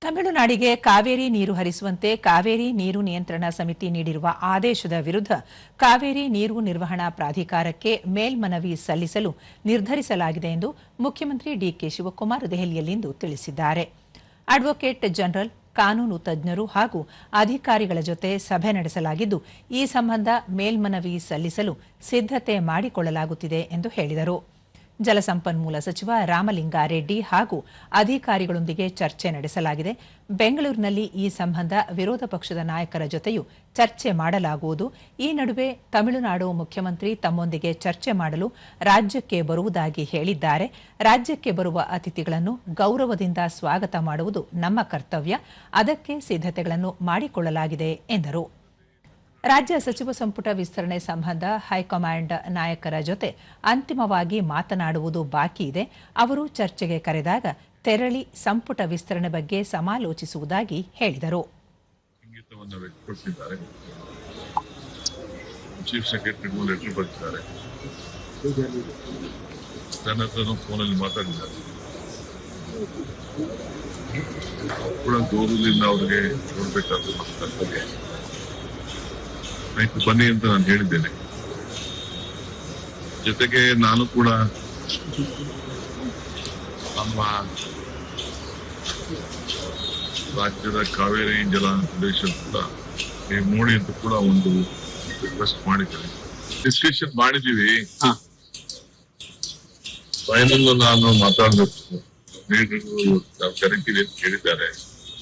ತಮಿಳುನಾಡಿಗೆ ಕಾವೇರಿ ನೀರು ಹರಿಸುವಂತೆ ಕಾವೇರಿ ನೀರು ನಿಯಂತ್ರಣ ಸಮಿತಿ ನೀಡಿರುವ ಆದೇಶದ ವಿರುದ್ಧ ಕಾವೇರಿ ನೀರು ನಿರ್ವಹಣಾ ಪ್ರಾಧಿಕಾರಕ್ಕೆ ಮೇಲ್ಮನವಿ ಸಲ್ಲಿಸಲು ನಿರ್ಧರಿಸಲಾಗಿದೆ ಎಂದು ಮುಖ್ಯಮಂತ್ರಿ ಡಿಕೆ ಶಿವಕುಮಾರ್ ದೆಹಲಿಯಲ್ಲಿಂದು ತಿಳಿಸಿದ್ದಾರೆ. ಅಡ್ವೊಕೇಟ್ ಜನರಲ್, ಕಾನೂನು ತಜ್ಞರು ಹಾಗೂ ಅಧಿಕಾರಿಗಳ ಜೊತೆ ಸಭೆ ನಡೆಸಲಾಗಿದ್ದು, ಈ ಸಂಬಂಧ ಮೇಲ್ಮನವಿ ಸಲ್ಲಿಸಲು ಸಿದ್ಧತೆ ಮಾಡಿಕೊಳ್ಳಲಾಗುತ್ತಿದೆ ಎಂದು ಹೇಳಿದರು. ಜಲಸಂಪನ್ಮೂಲ ಸಚಿವ ರಾಮಲಿಂಗಾರೆಡ್ಡಿ ಹಾಗೂ ಅಧಿಕಾರಿಗಳೊಂದಿಗೆ ಚರ್ಚೆ ನಡೆಸಲಾಗಿದೆ. ಬೆಂಗಳೂರಿನಲ್ಲಿ ಈ ಸಂಬಂಧ ವಿರೋಧ ಪಕ್ಷದ ನಾಯಕರ ಜೊತೆಯೂ ಚರ್ಚೆ ಮಾಡಲಾಗುವುದು. ಈ ನಡುವೆ ತಮಿಳುನಾಡು ಮುಖ್ಯಮಂತ್ರಿ ತಮ್ಮೊಂದಿಗೆ ಚರ್ಚೆ ಮಾಡಲು ರಾಜ್ಯಕ್ಕೆ ಬರುವುದಾಗಿ ಹೇಳಿದ್ದಾರೆ. ರಾಜ್ಯಕ್ಕೆ ಬರುವ ಅತಿಥಿಗಳನ್ನು ಗೌರವದಿಂದ ಸ್ವಾಗತ ಮಾಡುವುದು ನಮ್ಮ ಕರ್ತವ್ಯ. ಅದಕ್ಕೆ ಸಿದ್ಧತೆಗಳನ್ನು ಮಾಡಿಕೊಳ್ಳಲಾಗಿದೆ ಎಂದರು. ರಾಜ್ಯ ಸಚಿವ ಸಂಪುಟ ವಿಸ್ತರಣೆ ಸಂಬಂಧ ಹೈಕಮಾಂಡ್ ನಾಯಕರ ಜೊತೆ ಅಂತಿಮವಾಗಿ ಮಾತನಾಡುವುದು ಬಾಕಿ ಇದೆ. ಅವರು ಚರ್ಚೆಗೆ ಕರೆದಾಗ ತೆರಳಿ ಸಂಪುಟ ವಿಸ್ತರಣೆ ಬಗ್ಗೆ ಸಮಾಲೋಚಿಸುವುದಾಗಿ ಹೇಳಿದರು. ಚೀಫ್ ಸೆಕ್ರೆಟರಿಗೂ ಲೆಟರ್ ಬರೆದಿದ್ದಾರೆ. ನನ್ನ ಹತ್ರನೂ ಫೋನಲ್ಲಿ ಮಾತಾಡಿದ್ದಾರೆ. ಕೂಡ ಗೌರವದಿಂದ ಅವರಿಗೆ ನೋಡ್ಬೇಕಾದ್ರೆ ಕರ್ತವ್ಯ. ಆಯ್ತು ಬನ್ನಿ ಅಂತ ನಾನು ಹೇಳಿದ್ದೇನೆ. ಜೊತೆಗೆ ನಾನು ಕೂಡ ನಮ್ಮ ರಾಜ್ಯದ ಕಾವೇರಿ ಜಲ ಪ್ರದೇಶ ಕೂಡ ನೋಡಿ ಅಂತ ಕೂಡ ಒಂದು ರಿಕ್ವೆಸ್ಟ್ ಮಾಡಿದ್ದೇನೆ. ಡಿಸ್ಕಷನ್ ಮಾಡಿದೀವಿ. ಫೈನಲ್ ನಾನು ಮಾತಾಡಬೇಕು. ಕರಿತೀವಿ ಅಂತ ಕೇಳಿದ್ದಾರೆ.